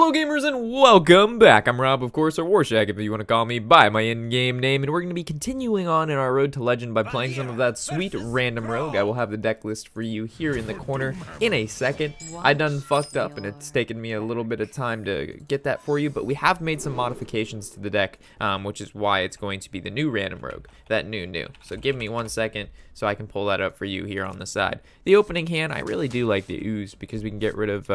Hello gamers and welcome back. I'm Rob, of course, or Warshack if you want to call me by my in-game name, and we're going to be continuing on in our road to legend by playing some of that sweet random rogue. I will have the deck list for you here in the corner in a second. I done fucked up and it's taken me a little bit of time to get that for you, but we have made some modifications to the deck, which is why it's going to be the new random rogue, that new. So give me 1 second so I can pull that up for you here on the side. The opening hand, I really do like the ooze because we can get rid of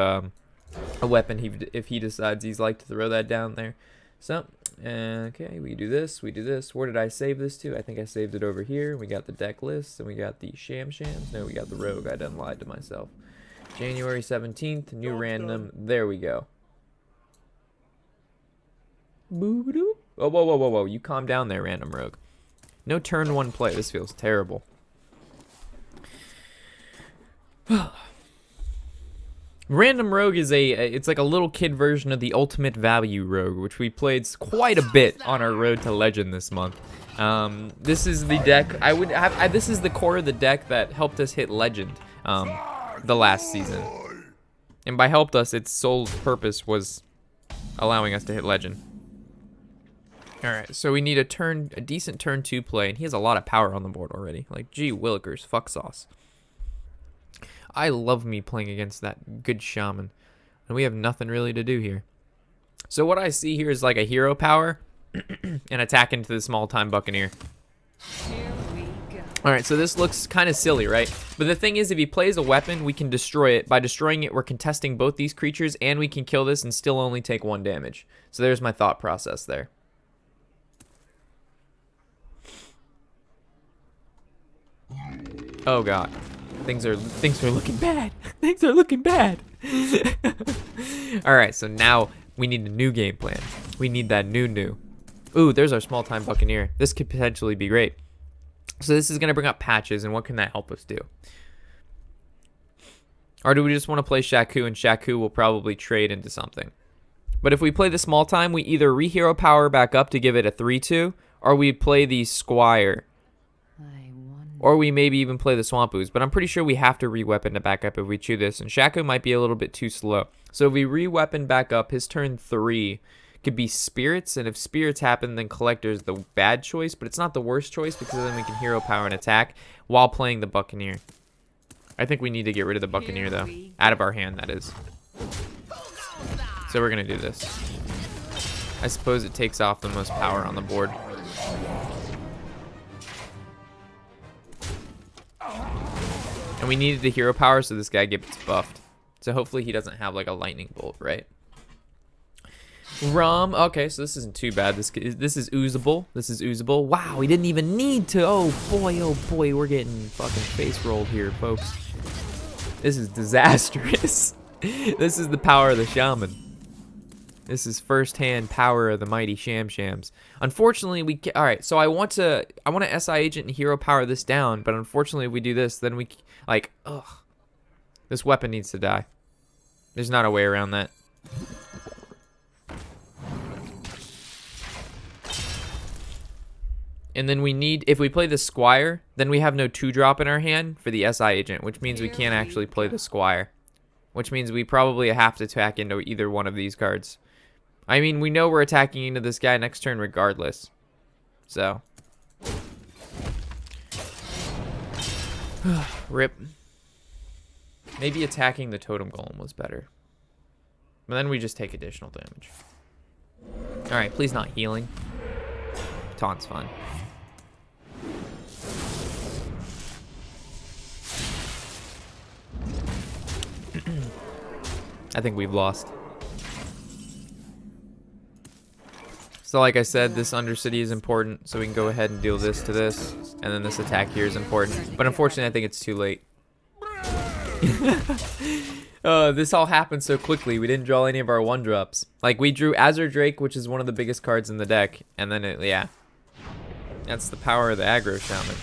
a weapon if he decides he's like to throw that down there. So okay, we do this. Where did I save this to? I think I saved it over here. We got the deck list and we got the shams. No, we got the rogue. I done lied to myself. January 17th, new random. There we go. Boo-ba-doo. Oh, whoa, you calm down there, random rogue. No turn one play. This feels terrible. Random rogue is it's like a little kid version of the ultimate value rogue, which we played quite a bit on our road to legend this month. This is the deck this is the core of the deck that helped us hit legend the last season, and by helped us, its sole purpose was allowing us to hit legend. All right, so we need a decent turn 2 play, and he has a lot of power on the board already. Like, gee willikers, fuck sauce. I love me playing against that good shaman, and we have nothing really to do here. So what I see here is like a hero power and attack into the small time buccaneer. Here we go. All right, so this looks kind of silly, right? But the thing is, if he plays a weapon, we can destroy it. By destroying it, we're contesting both these creatures, and we can kill this and still only take 1 damage. So there's my thought process there. Oh god. Things are looking bad. Things are looking bad. All right, so now we need a new game plan. We need that new. Ooh, there's our small time buccaneer. This could potentially be great. So this is gonna bring up patches, and what can that help us do? Or do we just want to play Shaku, and Shaku will probably trade into something? But if we play the small time, we either re-hero power back up to give it a 3/2, or we play the Squire. Or we maybe even play the Swamp Ooze, but I'm pretty sure we have to re-weapon to back up if we chew this, and Shaku might be a little bit too slow. So if we re-weapon back up, his turn 3 could be Spirits, and if Spirits happen, then Collector's the bad choice, but it's not the worst choice because then we can hero power and attack while playing the Buccaneer. I think we need to get rid of the Buccaneer, though. Out of our hand, that is. So we're going to do this. I suppose it takes off the most power on the board. And we needed the hero power, so this guy gets buffed. So hopefully he doesn't have like a lightning bolt, right? Okay, so this isn't too bad. This is oozable. This is oozable. Wow, we didn't even need to. Oh boy, we're getting fucking face rolled here, folks. This is disastrous. This is the power of the shaman. This is first-hand power of the mighty shams. Unfortunately, all right. So I want to SI agent and hero power this down, but unfortunately, if we do this, then this weapon needs to die. There's not a way around that. And then if we play the Squire, then we have no 2-drop in our hand for the SI agent, which means we can't actually play the Squire, which means we probably have to attack into either one of these cards. I mean, we know we're attacking into this guy next turn regardless. So. Rip. Maybe attacking the Totem Golem was better. But then we just take additional damage. Alright, please not healing. Taunt's fun. I think we've lost. So like I said, this Undercity is important, so we can go ahead and deal this to this, and then this attack here is important. But unfortunately, I think it's too late. This all happened so quickly, we didn't draw any of our 1-drops. Like, we drew Azure Drake, which is one of the biggest cards in the deck, and then yeah. That's the power of the aggro shaman.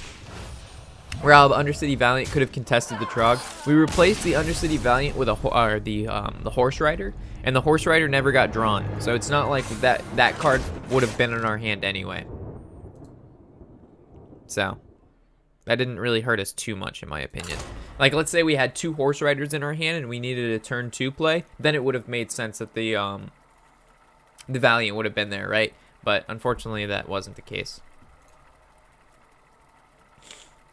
Rob, Undercity Valiant could have contested the Trog. We replaced the Undercity Valiant with the Horse Rider, and the Horse Rider never got drawn. So it's not like that card would have been in our hand anyway. So that didn't really hurt us too much, in my opinion. Like, let's say we had 2 Horse Riders in our hand and we needed a turn 2 play, then it would have made sense that the the Valiant would have been there, right? But unfortunately, that wasn't the case.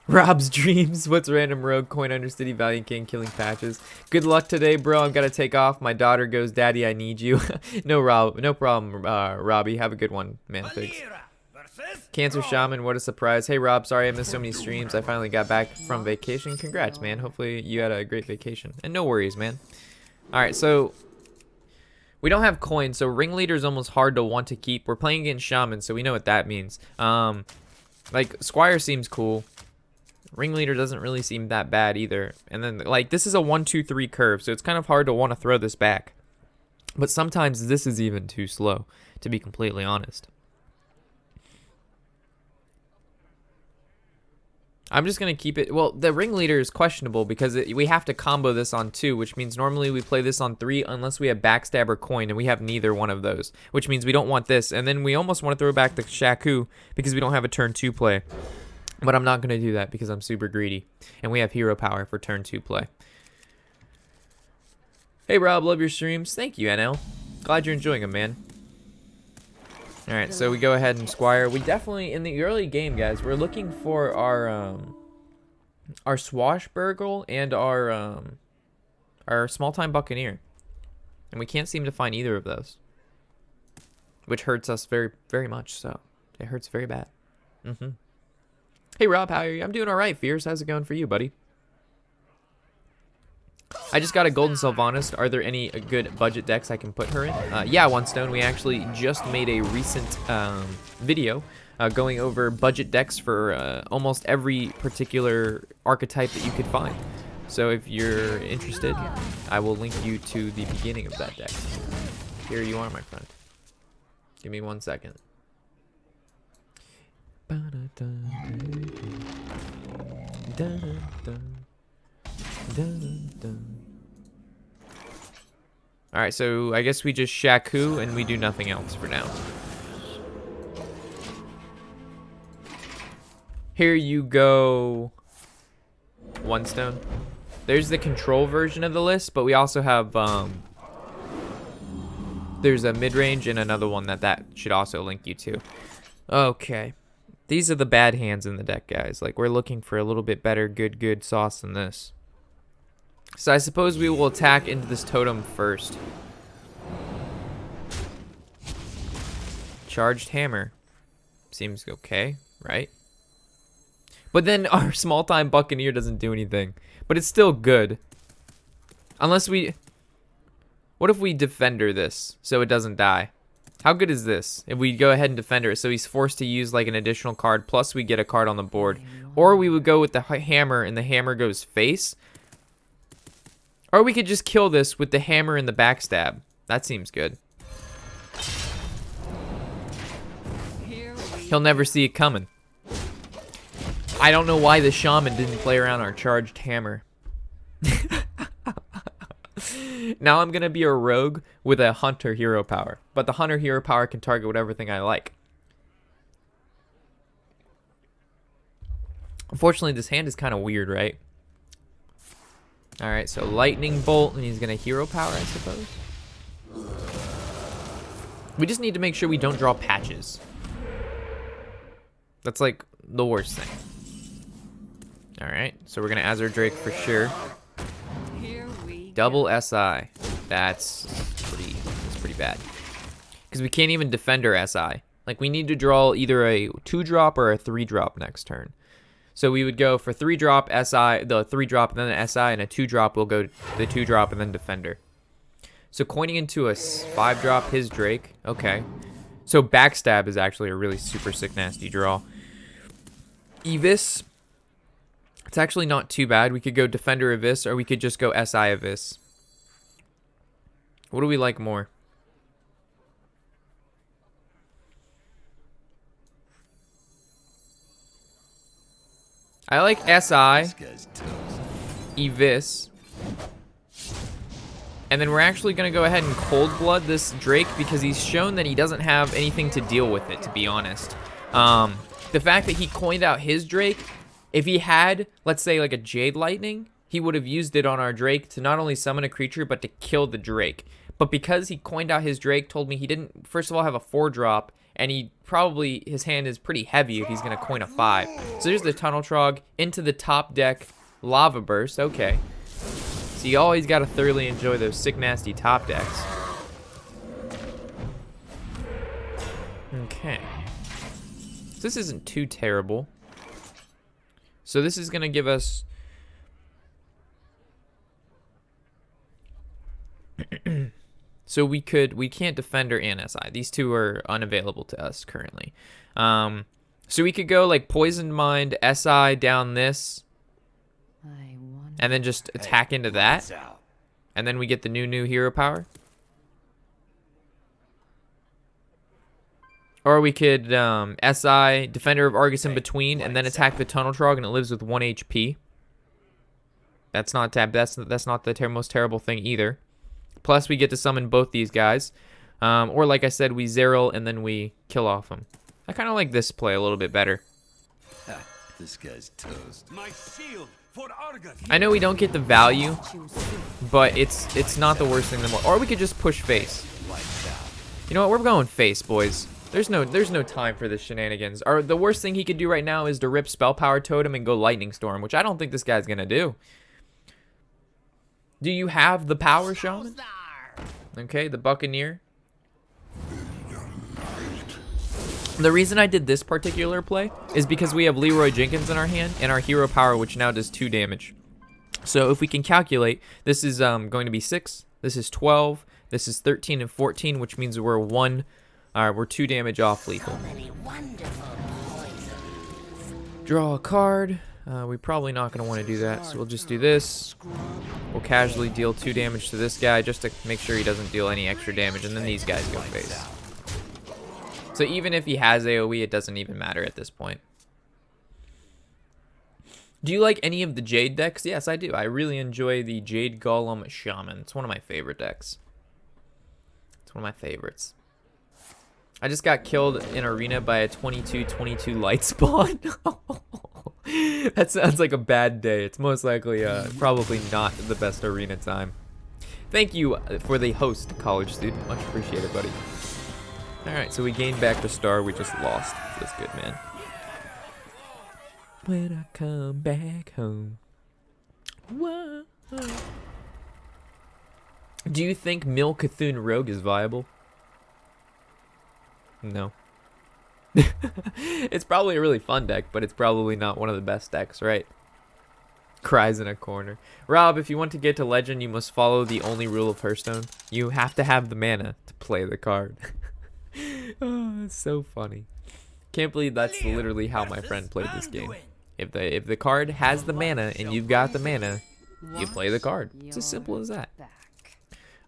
Rob's dreams. What's random rogue coin undercity Valiant King killing patches? Good luck today, bro. I'm gonna take off. My daughter goes, Daddy, I need you. No, Rob, no problem, Robbie. Have a good one, man. Thanks. Cancer Shaman, what a surprise. Hey, Rob, sorry I missed so many streams. I finally got back from vacation. Congrats, man. Hopefully you had a great vacation. And no worries, man. All right, so we don't have coins, so Ringleader is almost hard to want to keep. We're playing against Shaman, so we know what that means. Like, Squire seems cool. Ringleader doesn't really seem that bad either. And then, like, this is a 1-2-3 curve, so it's kind of hard to want to throw this back. But sometimes this is even too slow, to be completely honest. I'm just going to keep it. Well, the Ringleader is questionable because we have to combo this on 2, which means normally we play this on 3 unless we have Backstab or Coin, and we have neither one of those, which means we don't want this. And then we almost want to throw back the Shaku because we don't have a turn 2 play. But I'm not going to do that because I'm super greedy. And we have hero power for turn 2 play. Hey, Rob, love your streams. Thank you, NL. Glad you're enjoying them, man. Alright, so we go ahead and Squire. We definitely, in the early game, guys, we're looking for our Swashbuckle and our Small-Time Buccaneer. And we can't seem to find either of those. Which hurts us very, very much so. It hurts very bad. Hey, Rob, how are you? I'm doing alright, Fierce. How's it going for you, buddy? I just got a Golden Sylvanas. Are there any good budget decks I can put her in? Yeah, One Stone. We actually just made a recent video going over budget decks for almost every particular archetype that you could find. So if you're interested, I will link you to the beginning of that deck. Here you are, my friend. Give me 1 second. Alright, so I guess we just Shaku and we do nothing else for now. Here you go, One Stone. There's the control version of the list, but we also have there's a mid-range and another one that should also link you to. Okay. These are the bad hands in the deck, guys. Like, we're looking for a little bit better good sauce than this. So I suppose we will attack into this totem first. Charged Hammer. Seems okay, right? But then our Small-Time Buccaneer doesn't do anything. But it's still good. Unless we... What if we Defender this so it doesn't die? How good is this? If we go ahead and Defender it, so he's forced to use like an additional card, plus we get a card on the board. Or we would go with the hammer, and the hammer goes face. Or we could just kill this with the hammer and the backstab. That seems good. He'll never see it coming. I don't know why the shaman didn't play around our charged hammer. Now I'm going to be a rogue with a hunter hero power. But the hunter hero power can target whatever thing I like. Unfortunately, this hand is kind of weird, right? Alright, so lightning bolt, and he's going to hero power, I suppose. We just need to make sure we don't draw patches. That's like the worst thing. Alright, so we're going to Azure Drake for sure. Double SI. That's pretty bad. Because we can't even defend our SI. Like, we need to draw either a 2-drop or a 3-drop next turn. So we would go for 3-drop SI, the 3-drop, and then the SI, and a 2-drop will go the 2-drop and then Defender. So coining into a 5-drop his Drake. Okay. So Backstab is actually a really super sick nasty draw. Evis. It's actually not too bad. We could go Defender Abyss, or we could just go SI Abyss. What do we like more? I like SI, Evis, and then we're actually going to go ahead and Cold Blood this Drake because he's shown that he doesn't have anything to deal with it, to be honest. The fact that he coined out his Drake, if he had, let's say, like a Jade Lightning, he would have used it on our Drake to not only summon a creature, but to kill the Drake. But because he coined out his Drake, told me he didn't, first of all, have a 4-drop, and he probably, his hand is pretty heavy if he's going to coin a 5. So here's the Tunnel Trog into the top deck, Lava Burst. Okay. So you always got to thoroughly enjoy those sick, nasty top decks. Okay. So this isn't too terrible. So this is going to give us... So we can't Defender and SI. These two are unavailable to us currently. So we could go like Poisoned Mind, SI down this, and then just attack into that. And then we get the new hero power. Or we could SI, Defender of Argus in between, and then attack the Tunnel Trog, and it lives with 1 HP. That's not that's not the most terrible thing either. Plus, we get to summon both these guys. Or, like I said, we Zeril and then we kill off them. I kind of like this play a little bit better. This guy's toast. My shield for Argus. I know we don't get the value, but it's not the worst thing in the world. Or we could just push face. You know what? We're going face, boys. There's no time for this shenanigans. Or the worst thing he could do right now is to rip Spell Power Totem and go Lightning Storm, which I don't think this guy's gonna do. Do you have the power, Shaman? Okay, the Buccaneer. The reason I did this particular play is because we have Leroy Jenkins in our hand and our hero power, which now does 2 damage. So if we can calculate, this is going to be 6, this is 12, this is 13 and 14, which means we're 2 damage off lethal. Draw a card. We're probably not going to want to do that, so we'll just do this. We'll casually deal 2 damage to this guy just to make sure he doesn't deal any extra damage, and then these guys go face. So even if he has AoE, it doesn't even matter at this point. Do you like any of the Jade decks? Yes, I do. I really enjoy the Jade Golem Shaman. It's one of my favorite decks. It's one of my favorites. I just got killed in Arena by a 22-22 light spawn. That sounds like a bad day. It's most likely probably not the best Arena time. Thank you for the host, college student. Much appreciated, buddy. Alright, so we gained back the star we just lost. That's good, man. When I come back home. Whoa. Do you think Mil Cthulhu Rogue is viable? No. It's probably a really fun deck, but it's probably not one of the best decks, right? Cries in a corner. Rob, if you want to get to Legend, you must follow the only rule of Hearthstone. You have to have the mana to play the card. Oh, it's so funny. Can't believe that's literally how my friend played this game. If the card has the mana and you've got the mana, you play the card. It's as simple as that.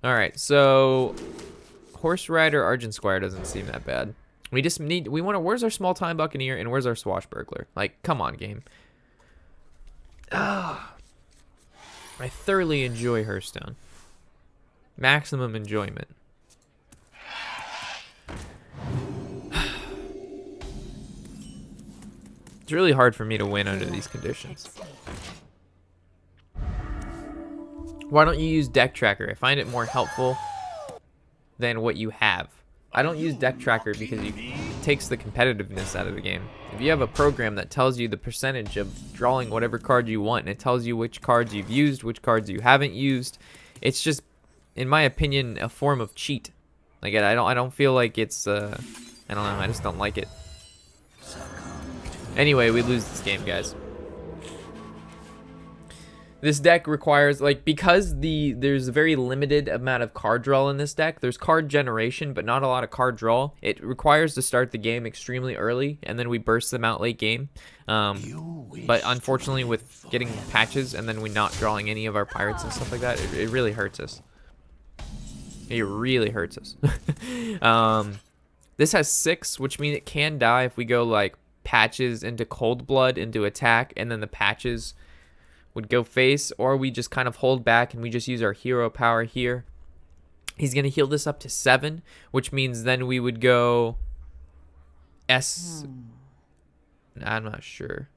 Alright, so Horse Rider Argent Squire doesn't seem that bad. We want to, where's our Small Time Buccaneer and where's our Swashbuckler? Like, come on, game. Ah, I thoroughly enjoy Hearthstone. Maximum enjoyment. It's really hard for me to win under these conditions. Why don't you use Deck Tracker? I find it more helpful than what you have. I don't use Deck Tracker because it takes the competitiveness out of the game. If you have a program that tells you the percentage of drawing whatever card you want, and it tells you which cards you've used, which cards you haven't used, it's just, in my opinion, a form of cheat. Like, I don't feel like it's, I don't know, I just don't like it. Anyway, we lose this game, guys. This deck requires, like, because there's a very limited amount of card draw in this deck. There's card generation, but not a lot of card draw. It requires to start the game extremely early, and then we burst them out late game. But unfortunately, with getting patches and then we not drawing any of our pirates and stuff like that, it really hurts us. It really hurts us. This has 6, which means it can die if we go, like, patches into Cold Blood into attack, and then the patches would go face, or we just kind of hold back and we just use our hero power here. He's going to heal this up to 7, which means then we would go I'm not sure.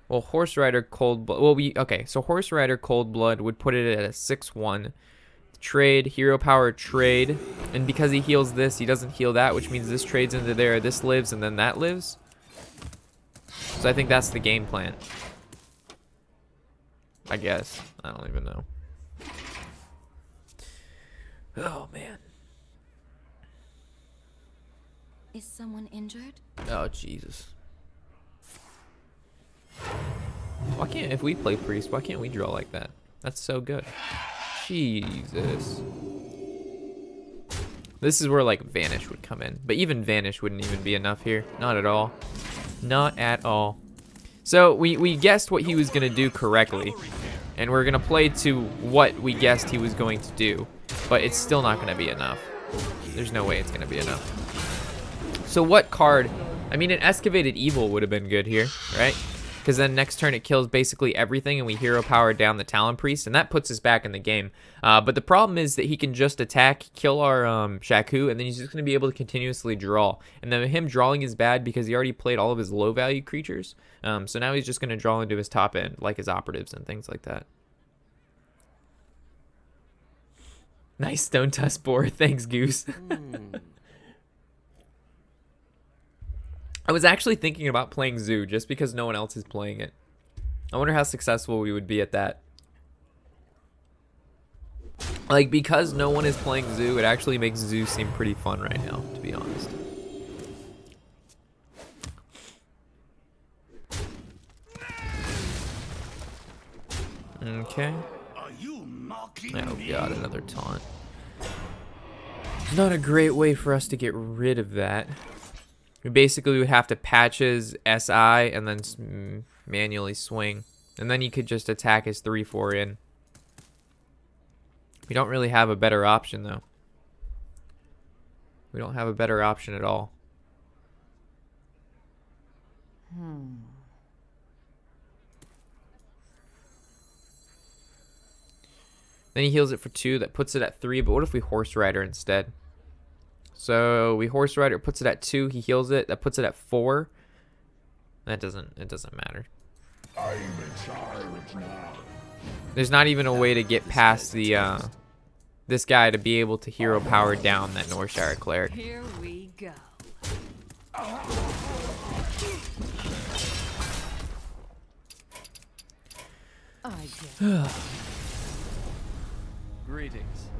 Well, Horse Rider Cold Blood. Well, okay, so Horse Rider Cold Blood would put it at a 6-1 trade, hero power, trade. And because he heals this, he doesn't heal that, which means this trades into there, this lives, and then that lives. So I think that's the game plan. I guess. I don't even know. Oh, man. Is someone injured? Oh, Jesus. Why can't, if we play priest, why can't we draw like that? That's so good. Jesus. This is where, like, Vanish would come in. But even Vanish wouldn't even be enough here. Not at all. Not at all. So, we guessed what he was going to do correctly. And we're going to play to what we guessed he was going to do. But it's still not going to be enough. There's no way it's going to be enough. So what card? I mean, an Excavated Evil would have been good here, right? Because then next turn it kills basically everything and we hero power down the Talon Priest, and that puts us back in the game. But the problem is that he can just attack, kill our Shaku, and then he's just going to be able to continuously draw. And then him drawing is bad because he already played all of his low value creatures. So now he's just going to draw into his top end, like his operatives and things like that. Nice Stone Tusk Boar. Thanks, Goose. I was actually thinking about playing Zoo just because no one else is playing it. I wonder how successful we would be at that. Like, because no one is playing Zoo, it actually makes Zoo seem pretty fun right now, to be honest. Okay. Are you mocking Oh me? god, another taunt. Not a great way for us to get rid of that. We basically would have to patch his SI and then manually swing. And then he could just attack his 3-4 in. We don't really have a better option, though. We don't have a better option at all. Then he heals it for 2. That puts it at 3. But what if we Horse Rider instead? So we Horse Rider, puts it at 2. He heals it. That puts it at 4. It doesn't matter. I'm in charge now. There's not even a way to get past the this guy to be able to hero power down that Northshire cleric. Here we go. I get Greetings.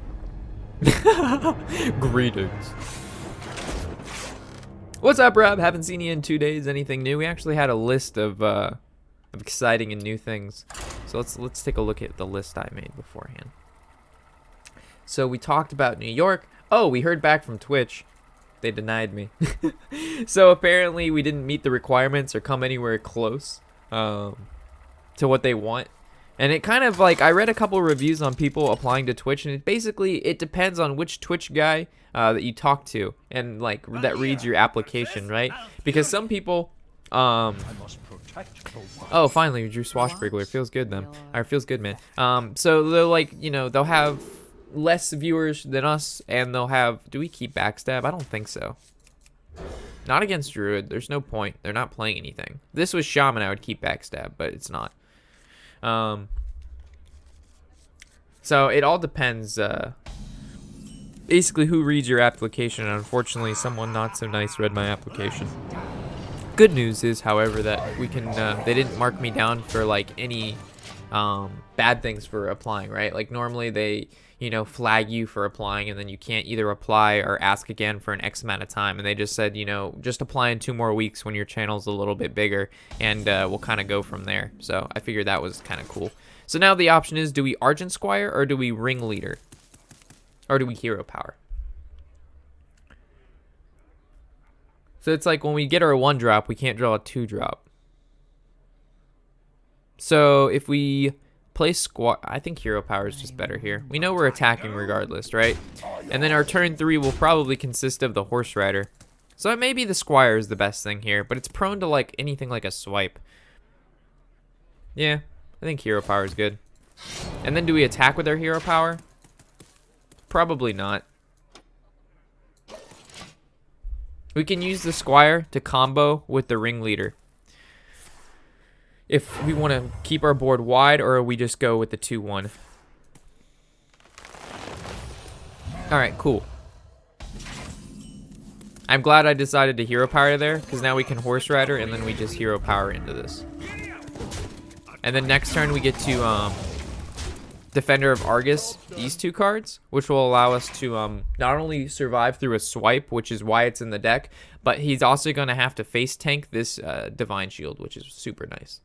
Greetings. What's up, Rob? Haven't seen you in 2 days. Anything new? We actually had a list of exciting and new things. So let's take a look at the list I made beforehand. So we talked about New York. Oh, we heard back from Twitch. They denied me. So apparently we didn't meet the requirements or come anywhere close to what they want. And it kind of like, I read a couple of reviews on people applying to Twitch, and it depends on which Twitch guy that you talk to and like that reads your application, right? Because some people I must protect the world. oh, finally we drew Swashbuckler. Feels good then. Or feels good, man. So they're like, you know, they'll have less viewers than us, and they'll have, do we keep Backstab? I don't think so. Not against Druid. There's no point. They're not playing anything. If this was Shaman, I would keep Backstab, but it's not. So it all depends, basically who reads your application, and unfortunately someone not so nice read my application. Good news is, however, that we can, they didn't mark me down for like any, bad things for applying, right? Like normally they, you know, flag you for applying and then you can't either apply or ask again for an X amount of time. And they just said, you know, just apply in 2 more weeks when your channel's a little bit bigger, and we'll kind of go from there. So I figured that was kind of cool. So now the option is, do we Argent Squire or do we Ringleader? Or do we Hero Power? So it's like when we get our 1-drop, we can't draw a 2-drop. So if we play Squire, I think Hero Power is just better here. We know we're attacking regardless, right? And then our turn 3 will probably consist of the Horse Rider. So maybe the Squire is the best thing here, but it's prone to like anything like a swipe. Yeah, I think Hero Power is good. And then do we attack with our Hero Power? Probably not. We can use the Squire to combo with the Ringleader if we want to keep our board wide, or we just go with the 2-1. Alright, cool. I'm glad I decided to hero power there, because now we can horse rider, and then we just hero power into this. And then next turn we get to Defender of Argus, these two cards, which will allow us to not only survive through a swipe, which is why it's in the deck, but he's also going to have to face tank this Divine Shield, which is super nice.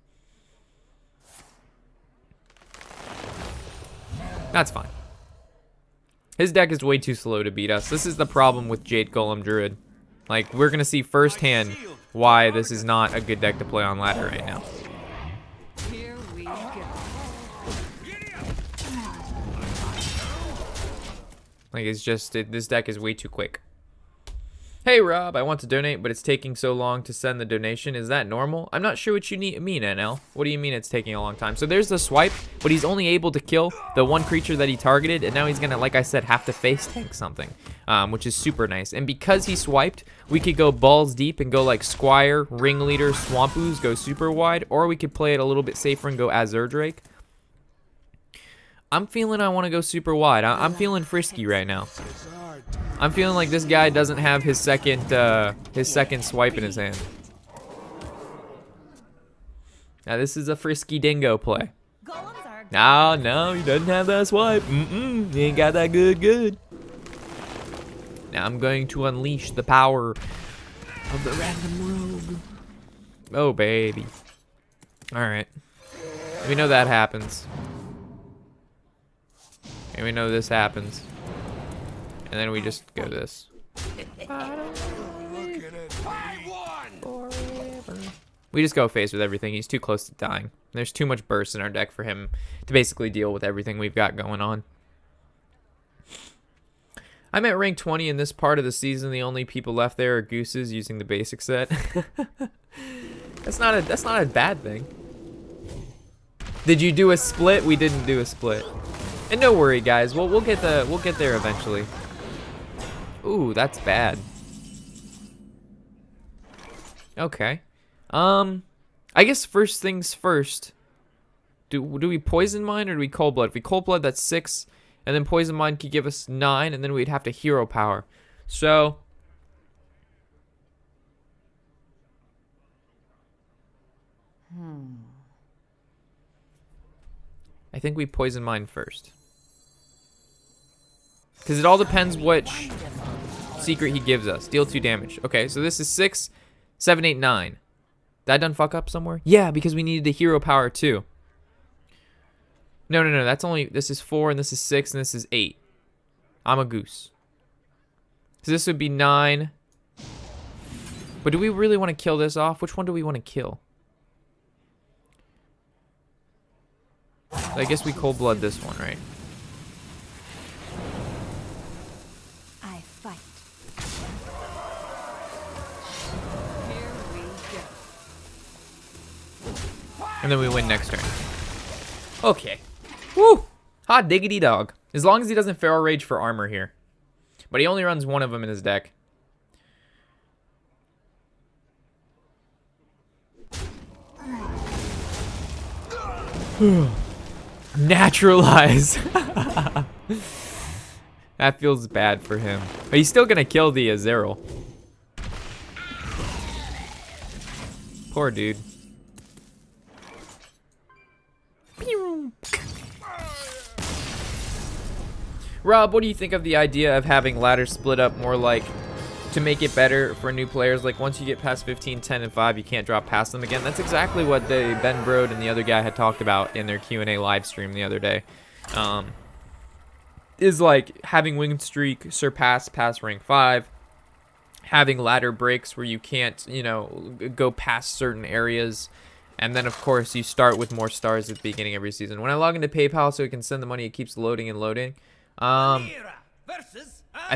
That's fine. His deck is way too slow to beat us. This is the problem with Jade Golem Druid. Like, we're going to see firsthand why this is not a good deck to play on ladder right now. Here we go. Like, it's just, this deck is way too quick. Hey, Rob, I want to donate, but it's taking so long to send the donation. Is that normal? I'm not sure what you mean, NL. What do you mean it's taking a long time? So there's the swipe, but he's only able to kill the one creature that he targeted, and now he's going to, like I said, have to face tank something, which is super nice. And because he swiped, we could go balls deep and go like Squire, Ringleader, Swamp Ooze, go super wide, or we could play it a little bit safer and go Azure Drake. I'm feeling I want to go super wide. I'm feeling frisky right now. I'm feeling like this guy doesn't have his second swipe in his hand. Now this is a frisky dingo play. No, he doesn't have that swipe. He ain't got that good. Now I'm going to unleash the power of the random rogue. Oh, baby. Alright. We know that happens. And we know this happens. And then we just go this. We just go face with everything. He's too close to dying. There's too much burst in our deck for him to basically deal with everything we've got going on. I'm at rank 20 in this part of the season. The only people left there are gooses using the basic set. That's not a bad thing. Did you do a split? We didn't do a split. And no worry, guys. We'll get there eventually. Ooh, that's bad. Okay. I guess first things first. Do we poison mine or do we cold blood? If we cold blood, that's 6, and then poison mine could give us 9, and then we'd have to hero power. So I think we poison mine first. Because it all depends which secret he gives us. Deal 2 damage. Okay, so this is 6, 7, 8, 9. That done fuck up somewhere? Yeah, because we needed the hero power too. No, that's only, this is 4 and this is 6 and this is 8. I'm a goose. So this would be 9. But do we really want to kill this off? Which one do we want to kill? I guess we cold blood this one, right? I fight. Here we go. And then we win next turn. Okay. Woo! Hot diggity dog. As long as he doesn't Feral Rage for armor here. But he only runs one of them in his deck. Naturalize. That feels bad for him. But he's still gonna kill the Azerael. Poor dude. Rob, what do you think of the idea of having ladder split up more like to make it better for new players? Like once you get past 15, 10, and 5, you can't drop past them again. That's exactly what Ben Brode and the other guy had talked about in their Q&A live stream the other day. Is like having win streak surpass past rank 5, having ladder breaks where you can't, you know, go past certain areas. And then, of course, you start with more stars at the beginning of every season. When I log into PayPal so it can send the money, it keeps loading and loading. I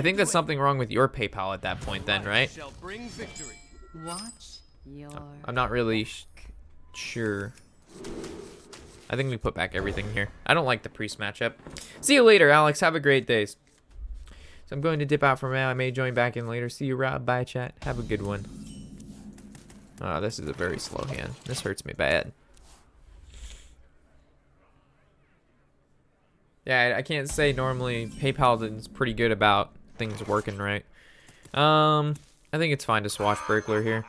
think that's something wrong with your PayPal at that point then, right? Watch your. I'm not really sure. I think we put back everything here. I don't like the priest matchup. See you later, Alex. Have a great day. So I'm going to dip out for now. I may join back in later. See you, Rob. Bye, chat. Have a good one. Oh, this is a very slow hand. This hurts me bad. Yeah, I can't say normally Paladin's pretty good about things working right. I think it's fine to Swashbuckler here.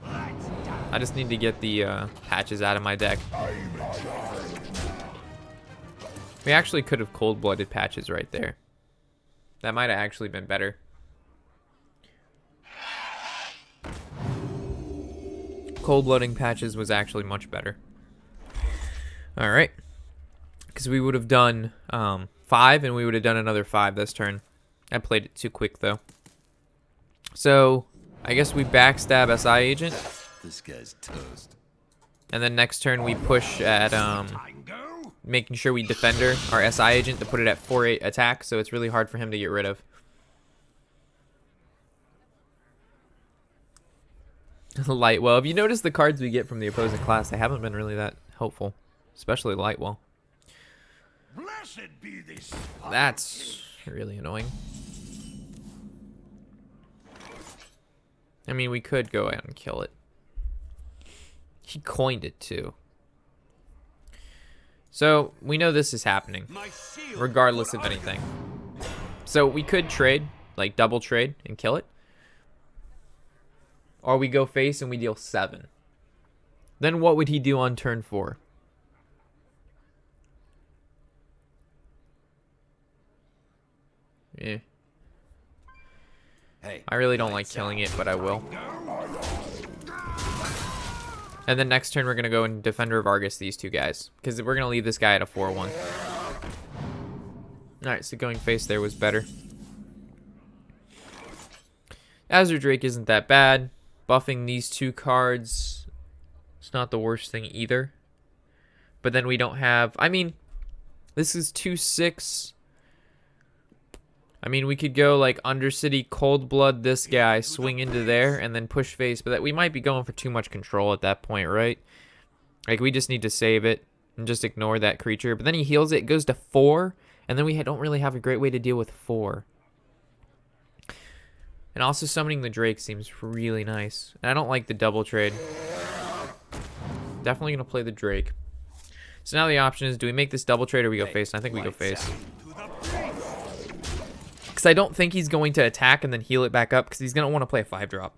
I just need to get the patches out of my deck. We actually could have cold-blooded patches right there. That might have actually been better. Cold-blooding patches was actually much better. All right. Because we would have done 5, and we would have done another 5 this turn. I played it too quick, though. So, I guess we backstab SI Agent. This guy's toast. And then next turn we push at making sure we defender our SI Agent to put it at 4/8 attack, so it's really hard for him to get rid of. Lightwell. If you notice the cards we get from the opposing class, they haven't been really that helpful. Especially Lightwell. Blessed be this. That's really annoying. I mean, we could go out and kill it. He coined it too. So, we know this is happening, regardless of anything. So, we could trade, like double trade and kill it. Or we go face and we deal 7. Then what would he do on turn 4? Yeah. Hey, I really don't like killing it, but I will. And then next turn we're going to go and Defender of Argus these two guys. Because we're going to leave this guy at a 4/1. Alright, so going face there was better. Azure Drake isn't that bad. Buffing these 2 cards, it's not the worst thing either. But then we don't have... I mean, this is 2/6. I mean, we could go like Undercity, Cold Blood this guy, swing into there, and then push face. But that we might be going for too much control at that point, right? Like, we just need to save it and just ignore that creature. But then he heals it, goes to 4, and then we don't really have a great way to deal with 4. And also summoning the Drake seems really nice. And I don't like the double trade. Definitely going to play the Drake. So now the option is, do we make this double trade or we go face? And I think we go face. Because I don't think he's going to attack and then heal it back up, because he's going to want to play a 5-drop.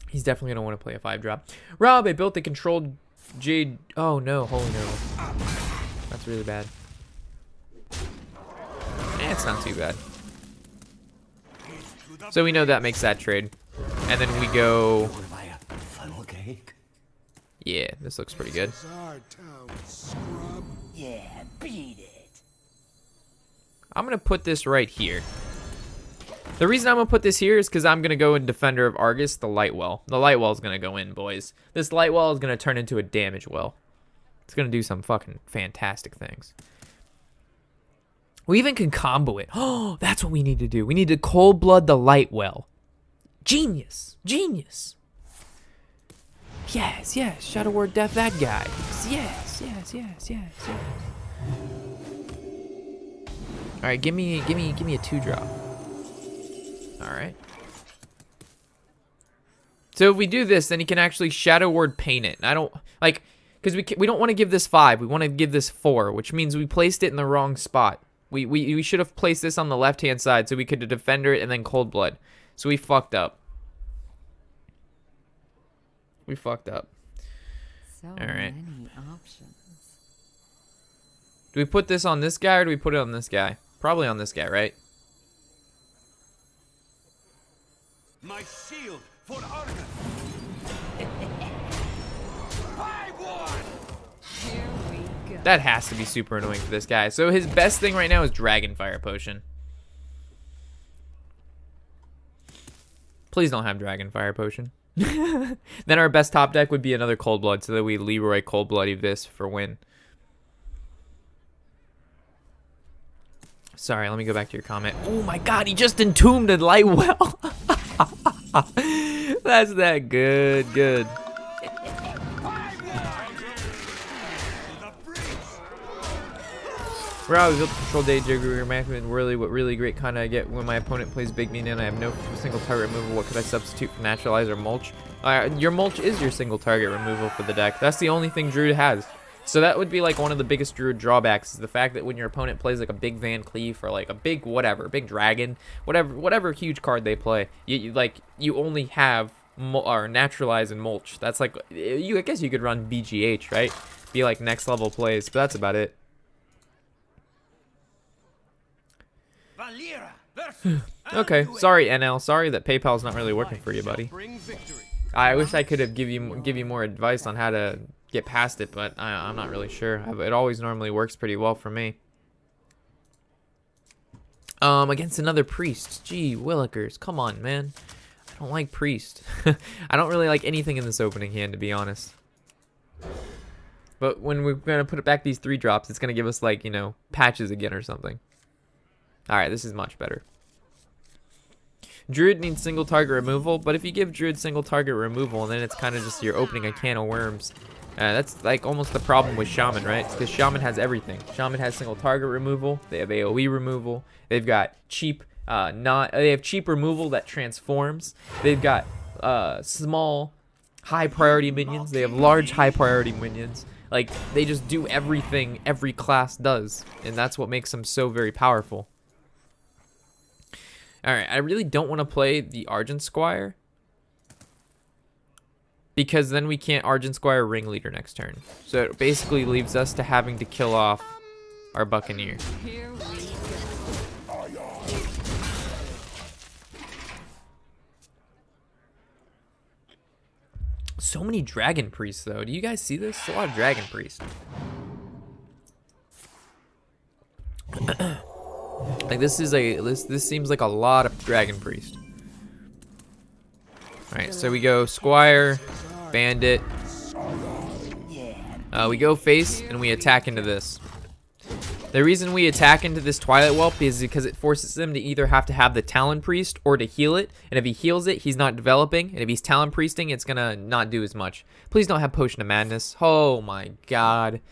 He's definitely going to want to play a 5-drop. Rob, I built the controlled Jade. Oh, no. Holy no. That's really bad. It's not too bad. So we know that makes that trade. And then we go... funnel cake. Yeah, this looks pretty good. Yeah, beat it. I'm going to put this right here. The reason I'm going to put this here is because I'm going to go in Defender of Argus, the Lightwell. The Lightwell is going to go in, boys. This Lightwell is going to turn into a damage well. It's going to do some fucking fantastic things. We even can combo it. Oh, that's what we need to do. We need to Cold Blood the Lightwell. Genius. Genius. Yes, yes. Shadow Word Death that guy. Yes, yes, yes, yes, yes. All right, give me a 2-drop. All right. So if we do this, then he can actually Shadow Word paint it. And I don't like, because we don't want to give this 5. We want to give this 4, which means we placed it in the wrong spot. We should have placed this on the left-hand side so we could Defender it and then Cold Blood. So we fucked up. We fucked up. So All right. many options. Do we put this on this guy or do we put it on this guy? Probably on this guy, right? My shield for Argus. Here we go. That has to be super annoying for this guy. So his best thing right now is Dragonfire Potion. Please don't have Dragonfire Potion. Then our best top deck would be another Cold Blood, so that we Leroy Cold Bloody this for win. Sorry, let me go back to your comment. Oh my god, he just entombed a Lightwell. That's that good, good. Rob, we built the control day jigger management. Really, what really great kind I get when my opponent plays Big Mean and I have no single target removal. What could I substitute for Naturalize or Mulch? Your Mulch is your single target removal for the deck. That's the only thing Drew has. So that would be like one of the biggest druid drawbacks is the fact that when your opponent plays like a big Van Cleef or like a big whatever, big dragon, whatever huge card they play, you only have or naturalize and mulch. That's like I guess you could run BGH, right? Be like next level plays, but that's about it. Valera versus Okay, Anduin. sorry NL, sorry that PayPal's not really working for you, buddy. Bring victory. I wish I could have give you more advice on how to get past it, but I'm not really sure. It always normally works pretty well for me. Against another priest. Gee, Willikers, come on, man. I don't like priest. I don't really like anything in this opening hand, to be honest. But when we're gonna put it back these 3 drops, it's gonna give us like, you know, patches again or something. All right, this is much better. Druid needs single target removal, but if you give Druid single target removal, and then it's kind of just you're opening a can of worms. That's like almost the problem with Shaman, right? Because Shaman has everything. Shaman has single target removal. They have AoE removal. They've got cheap, they have cheap removal that transforms. They've got small, high priority minions. They have large, high priority minions. Like they just do everything every class does, and that's what makes them so very powerful. Alright, I really don't want to play the Argent Squire, because then we can't Argent Squire Ringleader next turn. So it basically leaves us to having to kill off our Buccaneer. Here we go. So many Dragon Priests, though. Do you guys see this? It's a lot of Dragon Priests. Like this seems like a lot of Dragon Priest. Alright, so we go Squire, Bandit. We go face and we attack into this. The reason we attack into this Twilight Whelp is because it forces them to either have to have the Talon Priest or to heal it. And if he heals it, he's not developing. And if he's Talon Priesting, it's gonna not do as much. Please don't have Potion of Madness. Oh my god.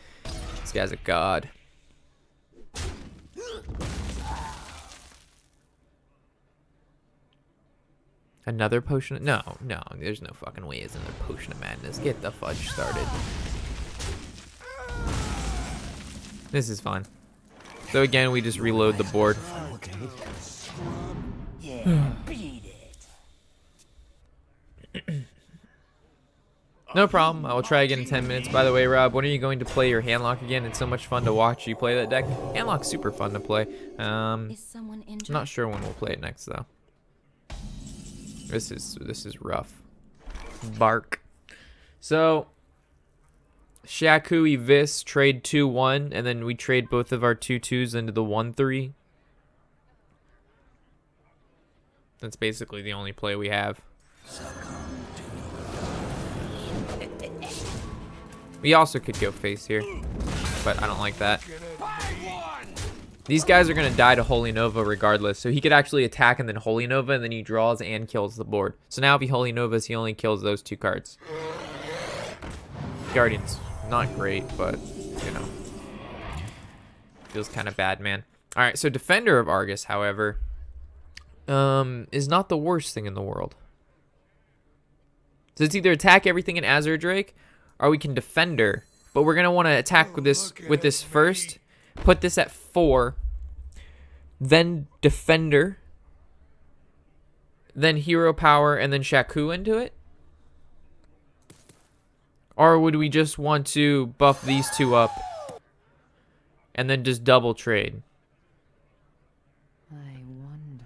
This guy's a god. Another potion? No, there's no fucking way it's another Potion of Madness. Get the fudge started. This is fun. So again, we just reload the board. Yeah, beat it. No problem. I will try again in 10 minutes. By the way, Rob, when are you going to play your Handlock again? It's so much fun to watch you play that deck. Handlock's super fun to play. Is someone I'm injured? not sure when we'll play it next though. This is rough. Bark. So Shaku, Vis trade 2-1, and then we trade both of our 2-2s into the 1-3. That's basically the only play we have. We also could go face here, but I don't like that. These guys are going to die to Holy Nova regardless, so he could actually attack and then Holy Nova, and then he draws and kills the board. So now if he Holy Novas, he only kills those 2 cards. Guardian's not great, but, you know, feels kind of bad, man. All right, so Defender of Argus, however, is not the worst thing in the world. So it's either attack everything in Azure Drake, or we can Defender, but we're going to want to attack with this first. Put this at 4, then Defender, then Hero Power, and then Shaku into it? Or would we just want to buff these 2 up and then just double trade? I wonder.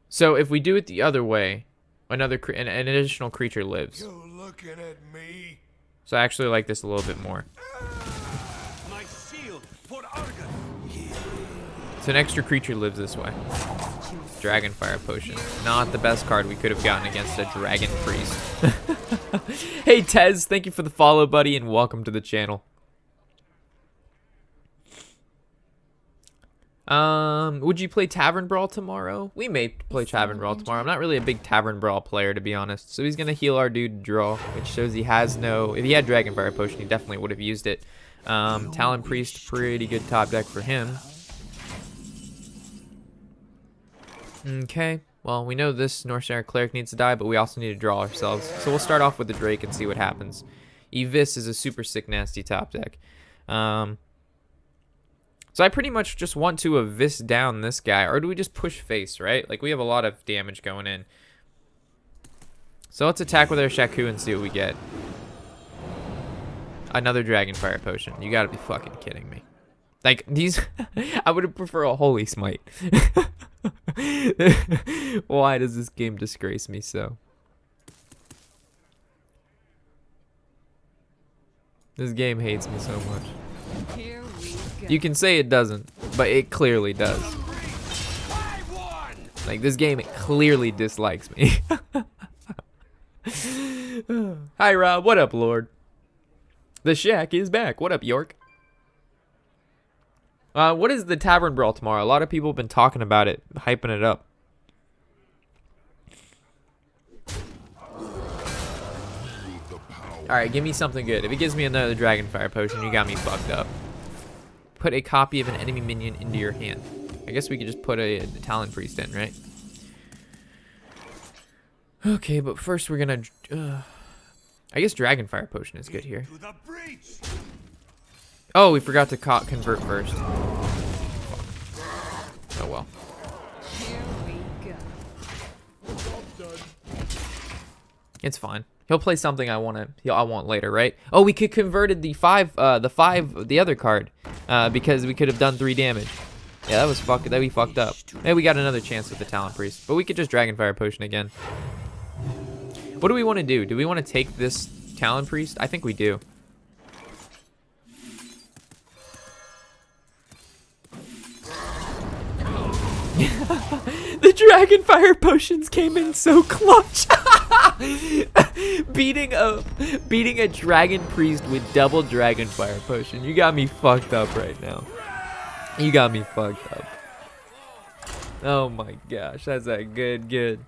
So if we do it the other way, an additional creature lives. You looking at me? So I actually like this a little bit more. My shield for Argus. So an extra creature lives this way. Dragonfire Potion. Not the best card we could have gotten against a Dragon Priest. Hey Tez, thank you for the follow, buddy, and welcome to the channel. Would you play Tavern Brawl tomorrow? We may play Tavern Brawl tomorrow. I'm not really a big Tavern Brawl player, to be honest. So he's gonna heal our dude to draw, which shows he has no... If he had Dragonfire Potion, he definitely would have used it. Talon Priest, pretty good top deck for him. Okay. Well, we know this Northshire Cleric needs to die, but we also need to draw ourselves. So we'll start off with the Drake and see what happens. Evis is a super sick, nasty top deck. So I pretty much just want to Evis down this guy. Or do we just push face, right? Like, we have a lot of damage going in. So let's attack with our Shaku and see what we get. Another Dragonfire Potion. You gotta be fucking kidding me. Like, these... I would prefer a Holy Smite. Why does this game disgrace me so? This game hates me so much. Here we go. You can say it doesn't, but it clearly does. I won! Like, this game clearly dislikes me. Hi, Rob. What up, Lord? The Shack is back. What up, York? What is the Tavern Brawl tomorrow? A lot of people have been talking about it, hyping it up. Alright, give me something good. If it gives me another Dragonfire Potion, you got me fucked up. Put a copy of an enemy minion into your hand. I guess we could just put a Talon Priest in, right? Okay, but first we're gonna... I guess Dragonfire Potion is good here. To the breach! Oh, we forgot to convert first. Oh well. Here we go. It's fine. He'll play something I want later, right? Oh, we could converted the other card, because we could have done 3 damage. Yeah, that we fucked up. Hey, we got another chance with the Talon Priest, but we could just Dragonfire Potion again. What do we want to do? Do we want to take this Talon Priest? I think we do. The Dragonfire Potions came in so clutch. beating a Dragon Priest with double Dragonfire Potion. You got me fucked up right now. You got me fucked up. Oh my gosh, that's that good.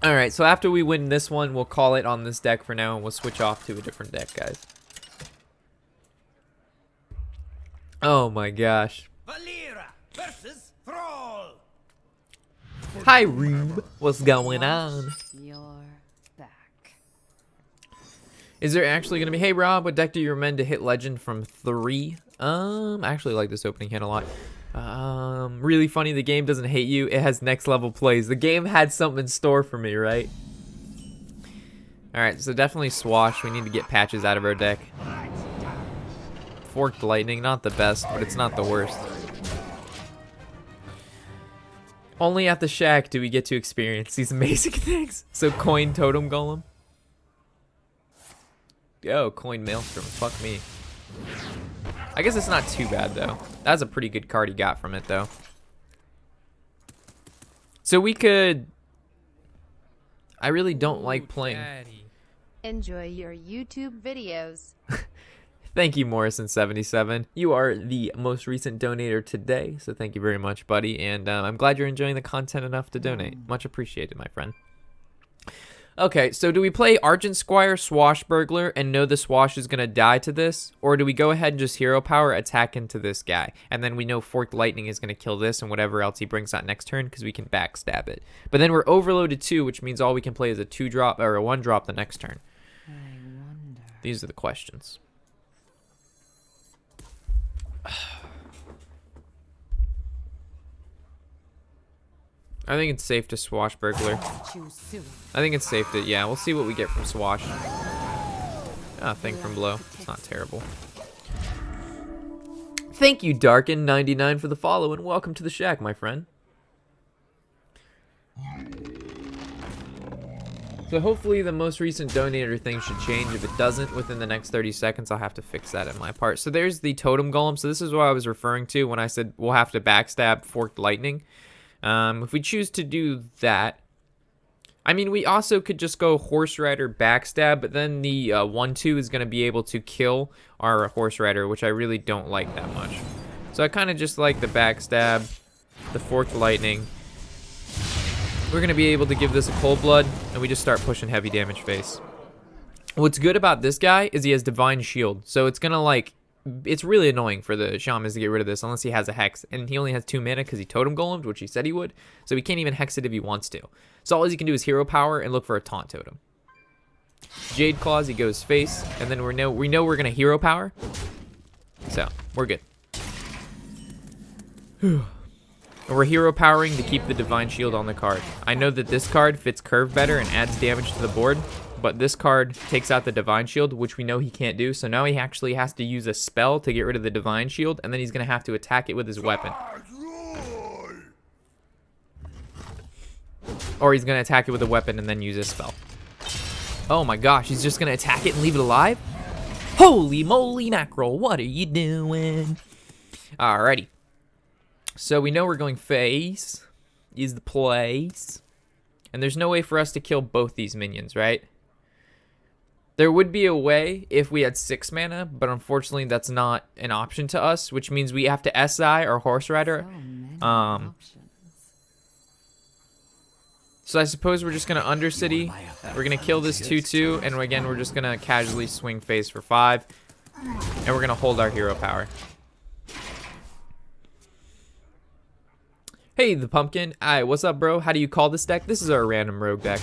Alright, so after we win this one, we'll call it on this deck for now, and we'll switch off to a different deck, guys. Oh my gosh. Valera versus Thrall! Hi, Rube. What's going on? You're back. Is there actually going to be... Hey, Rob, what deck do you recommend to hit Legend from 3? I actually like this opening hand a lot. Really funny, the game doesn't hate you. It has next level plays. The game had something in store for me, right? Alright, so definitely Swash. We need to get patches out of our deck. Forked Lightning, not the best, but it's not the worst. Only at the Shack do we get to experience these amazing things. So Coin Totem Golem. Yo, Coin Maelstrom, fuck me. I guess it's not too bad though. That's a pretty good card he got from it though. So we could... I really don't like playing. Enjoy your YouTube videos. Thank you, Morrison77. You are the most recent donator today, so thank you very much, buddy. And I'm glad you're enjoying the content enough to donate. Much appreciated, my friend. Okay, so do we play Argent Squire, Swashbuckler, and know the Swash is going to die to this? Or do we go ahead and just Hero Power, attack into this guy? And then we know Forked Lightning is going to kill this and whatever else he brings out next turn because we can backstab it. But then we're overloaded too, which means all we can play is a 2-drop or a 1-drop the next turn. I wonder. These are the questions. I think it's safe to Swashbuckler. Choose soon. I think it's safe to, yeah, we'll see what we get from Swash. Ah, thing from below. It's not terrible. Thank you, Darkin99, for the follow, and welcome to the Shack, my friend. So hopefully the most recent donator thing should change. If it doesn't, within the next 30 seconds, I'll have to fix that in my part. So there's the Totem Golem. So this is what I was referring to when I said we'll have to backstab Forked Lightning. If we choose to do that, I mean, we also could just go Horse Rider backstab, but then the 1-2 is going to be able to kill our Horse Rider, which I really don't like that much. So I kind of just like the backstab, the Forked Lightning. We're going to be able to give this a Cold Blood, and we just start pushing heavy damage face. What's good about this guy is he has Divine Shield, so it's going to, like, it's really annoying for the shamans to get rid of this unless he has a hex, and he only has 2 mana because he totem golemed, which he said he would, so he can't even hex it if he wants to. So all he can do is hero power and look for a taunt totem. Jade Claws, he goes face, and then we know we're gonna hero power, so we're good. And we're hero powering to keep the Divine Shield on the card. I know that this card fits curve better and adds damage to the board, but this card takes out the Divine Shield, which we know he can't do, so now he actually has to use a spell to get rid of the Divine Shield, and then he's going to have to attack it with his weapon. Or he's going to attack it with a weapon and then use his spell. Oh my gosh, he's just going to attack it and leave it alive? Holy moly mackerel, what are you doing? Alrighty. So we know we're going face is the place. And there's no way for us to kill both these minions, right? There would be a way if we had 6 mana, but unfortunately that's not an option to us, which means we have to SI or Horse Rider. So many options. So I suppose we're just going to Undercity. We're going to kill this 2/2, and again, we're just going to casually swing face for 5. And we're going to hold our hero power. Hey, the pumpkin. Hi, what's up, bro? How do you call this deck? This is our random rogue deck.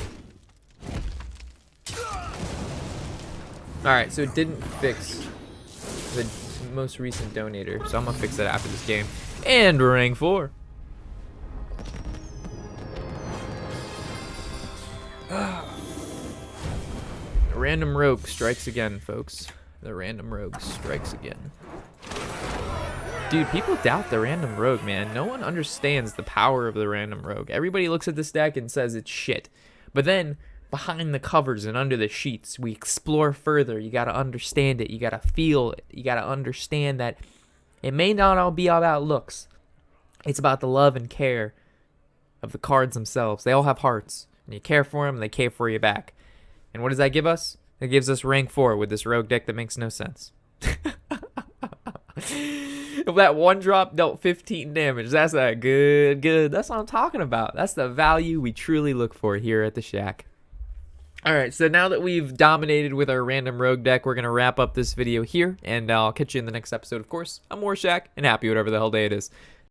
Alright, so it didn't fix the most recent donator, so I'm going to fix that after this game. And rank 4. The random rogue strikes again, folks. The random rogue strikes again. Dude, people doubt the random rogue, man. No one understands the power of the random rogue. Everybody looks at this deck and says it's shit. But then, behind the covers and under the sheets, we explore further. You gotta understand it. You gotta feel it. You gotta understand that it may not all be all about looks. It's about the love and care of the cards themselves. They all have hearts. And you care for them, and they care for you back. And what does that give us? It gives us rank 4 with this rogue deck that makes no sense. If that one drop dealt 15 damage, that's a good. That's what I'm talking about. That's the value we truly look for here at the Shack. Alright, so now that we've dominated with our random rogue deck, we're going to wrap up this video here, and I'll catch you in the next episode, of course. I'm Warshack, and happy whatever the hell day it is.